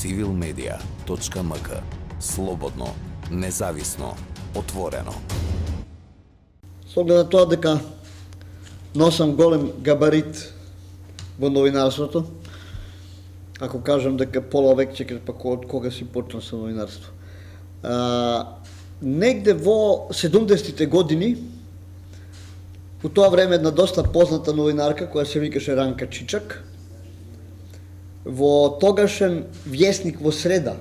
civilmedia.mk. Слободно, независно, отворено. С оглед на тоа дека носам голем габарит во новинарството, ако кажам дека пола век чекаш па од кога си почна со новинарство. Негде во 70-те години, у тоа време една доста позната новинарка, која се викаше Ранка Чичак, во тогашен вјесник во Среда,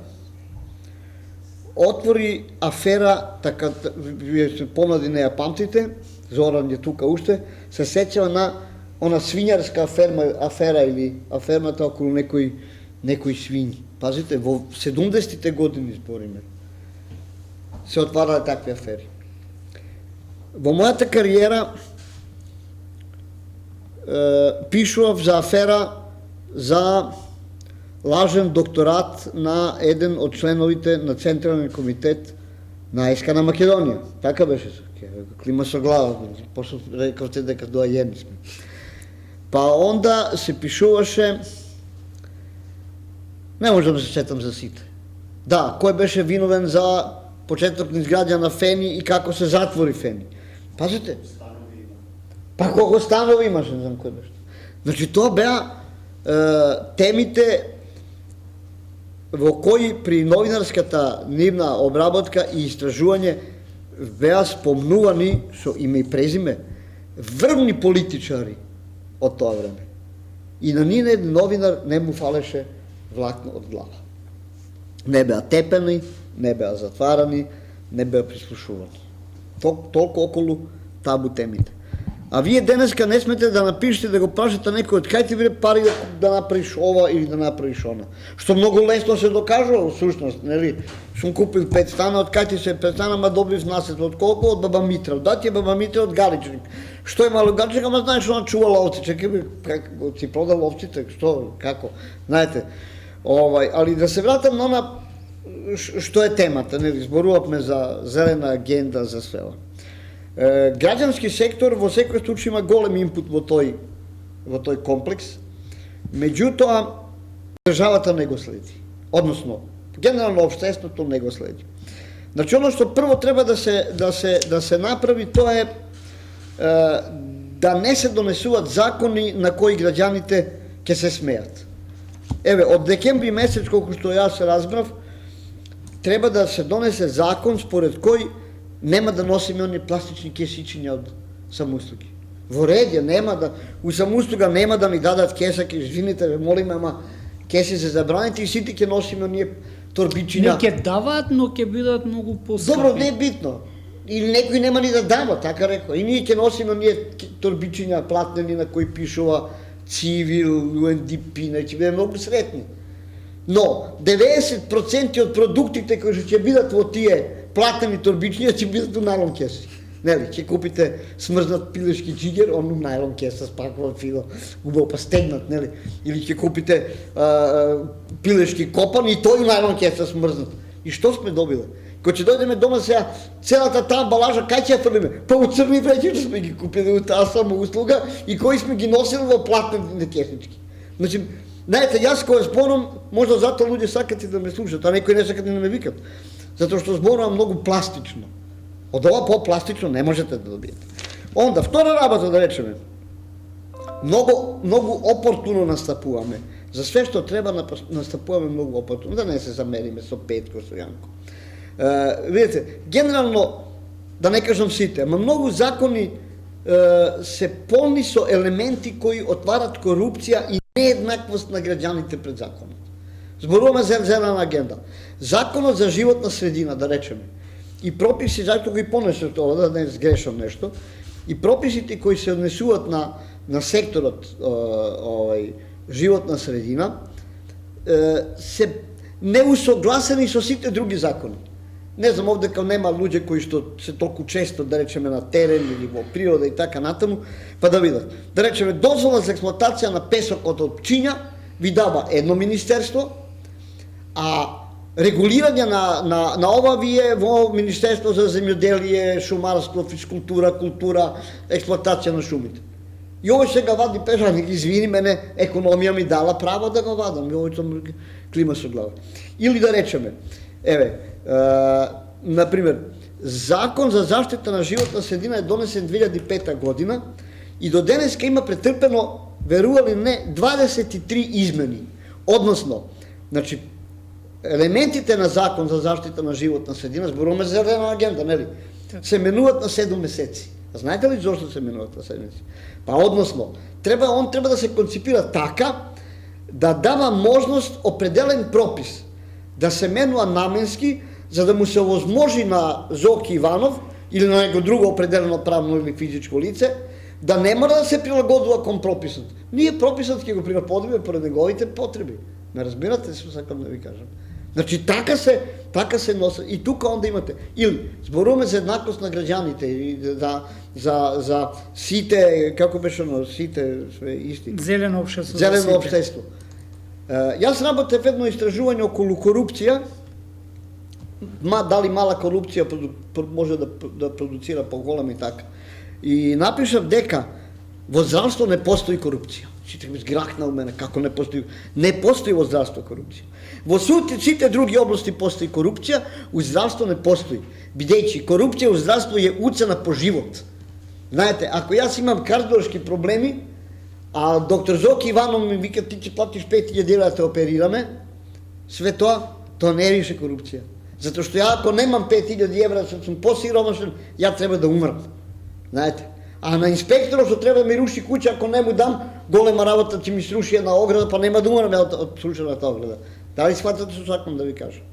отвори афера, така, вие се помлади не ја памтите, Зоран е тука уште, се сеќава на она свињарска афера или афермата околу некои свињи. Пазите, во 70-те години збориме, се отварале такви афери. Во мојата кариера пишував за афера за лажен докторат на еден од членовите на Централен комитет на СК на Македонија. Така беше, клима со глава, после рековте дека доајени сме. Па онда се пишуваше, не можам да се сетам за сите. Да, кој беше виновен за почеток на изградја на Фени и како се затвори Фени. Пазите? Па колко станови имаше, не знам кој беше. Значи, тоа беа темите во кои при новинарската нивна обработка и истражување беа спомнувани со име и презиме врвни политичари од тоа време. И на нивен новинар не му фалеше влакно од глава. Не беа тепени, не беа затварани, не беа прислушувани. Толку околу табу темите. А вие денеска не смете да напишете, да го прашате некој од кај ти биде пари да направиш ова или да направиш она. Што многу лесно се докажува, всушност, нели? Сум купил 5 стана, од кај ти се 5 стана, ма добив наслед од колку? Од баба Митра. Да, ти е баба Митра од Галичник. Што е мало Галичник, ама знаеш, она чувала овци. Чекай, како си продал овците, што, како? Знаете, али да се вратам на она што е темата, нели? Зборувавме за зелена агенда, за све ова. Граѓански сектор во секој случај има голем инпут во тој комплекс, меѓутоа државата не го следи. Односно, генерално општеството не го следи. Значи, оно што прво треба да се направи, тоа е да не се донесуваат закони на кои граѓаните ќе се смеат. Еве, од декември месец, колку што јас се разбрав, треба да се донесе закон според кој нема да носиме они пластични кесичиња од самоуслуги. Во ред ја нема да, у самоуслуга нема да ни дадат кеса, извините, ве молиме, ама кеси се забраните и сите ќе носиме оние торбичиња. Не ќе даваат, но ќе бидат многу поскапи. Добро, не е битно. Или некој нема ни да дава, така рекол. И ние ќе носиме оние торбичиња платнени на кои пишува Цивил, UNDP, ќе биде многу сретни. Но 90% од продуктите кои ќе бидат во тие платени торбичиња ќе бидат у најлон кеси. Нели, ќе купите смрзнат пилешки џигер, он у најлон кеса спакуван фило, убаво па стегнат, нели? Или ќе купите пилешки копан и тој у најлон кеса смрзнат. И што сме добиле? Кога ќе дојдеме дома сега, целата таа амбалажа, кај ќе ја фрлиме? Па у црни вреќи сме ги купили у таа самоуслуга и кои сме ги носили во платнени кесички. Значи, знаете, јас кога зборам, можда затоа луѓе сакат и да ме слушат, а некои не сакат и да ме викат. Затоа што зборувам многу пластично. Од ова по-пластично не можете да добиете. Онда, втора работа да речеме, многу опортуно настапуваме. За све што треба настапуваме многу опортуно, да не се замериме со Петко, со Јанко. Видите, генерално, да не кажам сите, ама многу закони се полни со елементи кои отварат корупција и нееднаквост на граѓаните пред законот. Зборуваме за зелена агенда. Законот за животна средина, да речеме, и прописи, зашто го и понесат ова, да не сгрешам нешто, и прописите кои се однесуваат на секторот животна средина, се неусогласени со сите други закони. Не знам, овдека нема луѓе кои што се толку често, да речеме, на терен или во природа и така натаму, па да видат. Да речеме, дозвола за експлоатација на песокот од пчиња ви дава едно министерство, а регулирање на ова ви е во Министерство за земјоделие, шумарство, физкултура, култура, експлоатација на шумите. И овој сега вади пешаник, извини мене, економија ми дала право да го вадам, и овој тоа клима со глава. Или да речеме, еве, например, Закон за заштита на животна средина е донесен 2005 година и до денеска има претрпено, верували не, 23 измени. Односно, значи, елементите на Закон за заштита на животна средина, зборуваме за зелена агенда, нели? Се менуват на 7 месеци. А знаете ли зошто се менуват на 7 месеци? Па односно, он треба да се конципира така да дава можност определен пропис да се менува наменски, за да му се овозможи на Зоки Иванов или на него друго определено правно или физичко лице да не мора да се прилагодува кон прописот. Ние прописот ќе го прилагодиме поред неговите потреби. Не разбирате се, сакам да ви кажам. Значи така се носи и тука онда имате или зборуваме за еднаквост на граѓаните и за сите, како беше оно, сите све исти. Зелено општество. Зелено општество. Јас работев едно истражување околу корупција, дали мала корупција може да продуцира поголема и така. И напишав дека во здравство не постои корупција. Сите ми зграхна у мене, како не постои. Не постои во здравство корупција. Во сите други области постои корупција, у здравство не постои. Бидејќи корупција у здравство е уцена по живот. Знаете, ако јас имам кардиолошки проблеми, а доктор Зоки Иванов ми вика ти ќе платиш 5000 евра да те оперираме, све тоа не е више корупција. Затоа што ја ако немам 5000 евра, сум посиромашен, ја треба да умрам. Знаете, а на инспекторот што треба ми руши куќа, ако не му дам, голема работа ќе ми сруши една ограда, па нема да умрам од срушената ограда. Дали схватате што сакам да ви кажам?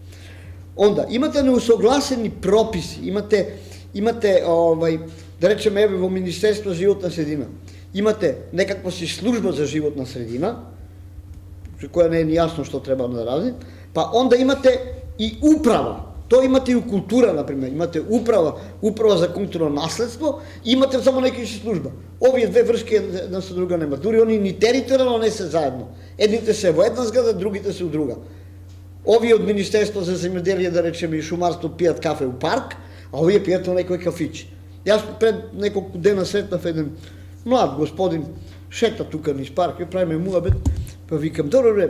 Онда, имате неусогласени прописи, имате да речеме, еве во Министерство за животна средина, имате некаква си служба за животна средина, која не е ни јасно што треба да ради, па онда имате и управа. Тоа имате и у култура, например, имате управа за културно наследство, имате само некоја си служба. Овие две вршки една со друга нема. Дури они ни територијално не се заедно. Едните се во една зграда, другите се у друга. Овие од Министерство за земјоделие, да речеме, и шумарство пијат кафе у парк, а овие пијат во некој кафич. Јас пред неколку дена сретнав еден млад господин, шета тука низ парк, ја правиме муабет, па викам, добре,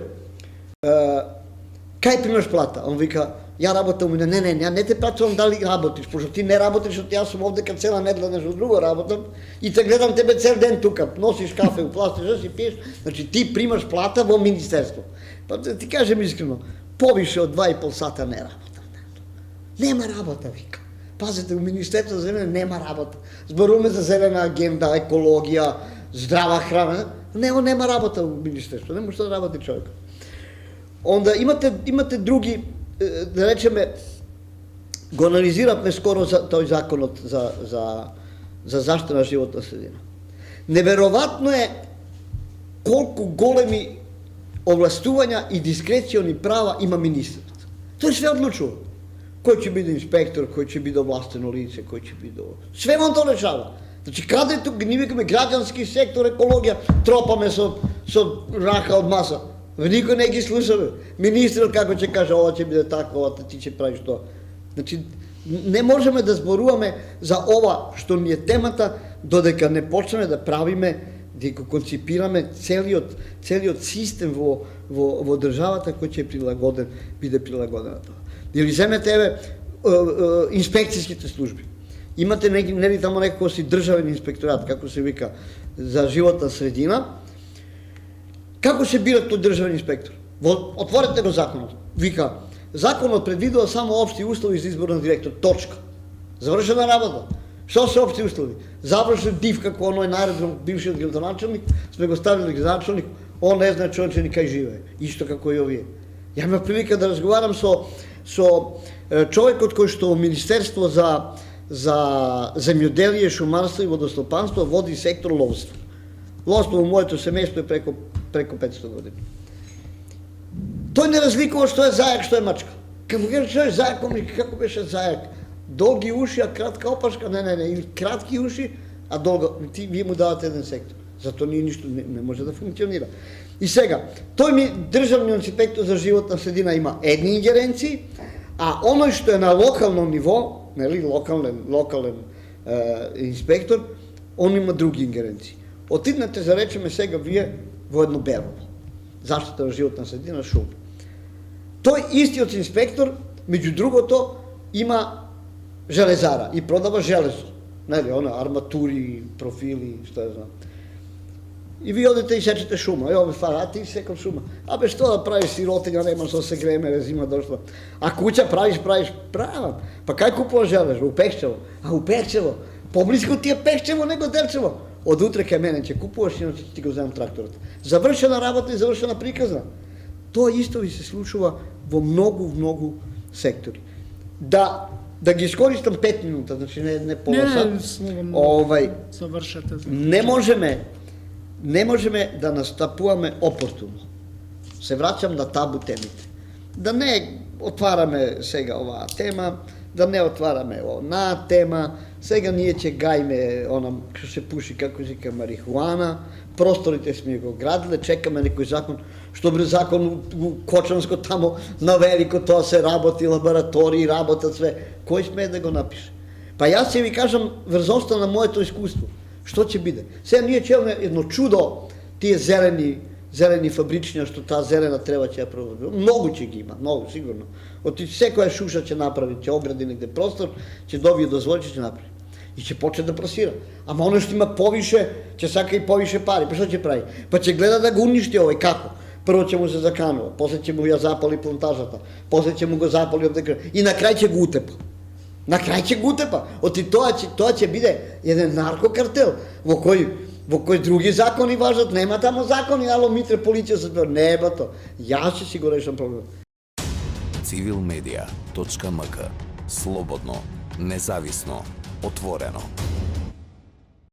кај примаш плата? Он вика, ја работам, ја не те пратувам дали работиш, пошто ти не работиш, што јас сум овдека цела недела нешто друго работам и те гледам тебе цел ден тука, носиш кафе, упластиш, си пиеш, значи ти примаш плата во министерство. Па да ти кажем искрено, повише од 2,5 сата не работам. Нема работа, вика. Пазете, у Министерство за земјоделие нема работа. Зборуваме за зелена агенда, екологија, здрава храна. Нема работа у Министерство, нема што да работи човек. Онда имате други, да речеме, го анализиравме скоро тој законот за заштита на животна средина. Неверојатно е колку големи овластувања и дискрециони права има министерот. Тој све одлучува. Кој ќе биде инспектор, кој ќе биде овластено лице, кој ќе биде... Све он тоа решава. Значи, каде тук, ние викаме граѓански сектор, екологија, тропаме со рака од маса. Никој не ги слушаме. Министрот како ќе каже, ова ќе биде така, ова ти ќе правиш тоа. Значи, не можеме да зборуваме за ова што ни е темата, додека не почнеме да правиме, да го конципираме целиот систем во државата кој ќе биде прилагоден на тоа. Или земете, еве, инспекцијските служби. Имате нели тамо некој си државен инспекторат, како се вика, за животна средина. Како се бира тој државен инспектор? Отворете го законот. Вика, законот предвидува само општи услови за избор на директор. Точка. Завршена работа. Што се општи услови? Завршен див како оној наредно бившиот градоначалник, сме го ставили градоначалник, он не знае човече ни кај живее. Исто како и овие. Ја имам прилика да разговарам со човекот кој што Министерство за земјоделие, шумарство и водостопанство води сектор ловство. Ловство во моето семејство е преко 500 години. Тој не разликува што е зајак, што е мачка. Како кажа човек зајак, како беше зајак? Долги уши, а кратка опашка? Не, или кратки уши, а долга. Вие му давате еден сектор. Зато ние ништо не може да функционира. И сега, државниот инспектор за животна средина има едни ингеренции, а оној што е на локално ниво, нели, локален инспектор, он има други ингеренции. Отиднете, за речеме сега вие, во едно Берово, заштита на животна средина, шума. Тој истиот инспектор, меѓу другото, има железара и продава железо. Нели, арматури, профили, што ја знам. И ви одите и сечете шума. Ове фарати и секам шума. Абе, што да правиш сиротиња, нема што се греме, резима дошла. А куќа правиш, правам. Па кај купува железо? У Пекчево. А у Пекчево? Поблиско ти е Пекчево, него Делчево. Од утре кај мене ќе купуваш, иначе ќе ти го земам тракторот. Завршена работа и завршена приказна. Тоа исто ви се случува во многу сектори. Да ги искористам 5 минута, значи не пола сат. Завршете. Не можеме да настапуваме опортуно. Се враќам на табу темите. Да не отвараме сега оваа тема, да не отвараме онаа тема. Сега ние ќе гајме што се пуши, како се вика, марихуана. Просторите сме го градиле, чекаме некој закон. Што бре закон у Кочанско тамо на Велико, тоа се работи, лаборатории, работат све. Кој сме да го напише? Па јас ќе ви кажам врзоста на моето искуство. Што ќе биде? Сега ние челме едно чудо, тие зелени фабричња, што таа зелена трева ќе ја проводи. Многу ќе ги има, многу, сигурно. Оти секоја шуша ќе направи, ќе огради негде простор, ќе добие дозволи, ќе направи. И ќе почне да просира. Ама оно што има повише, ќе сака и повише пари. Па што ќе прави? Па ќе гледа да го уништи овој, како? Прво ќе му се заканува, после ќе му ја запали плантажата, после ќе му го запали овде и на крај ќе го утепа. На крај ќе го утепа. Оти тоа ќе биде еден наркокартел во кој други закони важат, нема тамо закони, ало Митре полиција се тоа, нема тоа. Јас ќе си го решам проблем. Civilmedia.mk. Слободно, независно, отворено.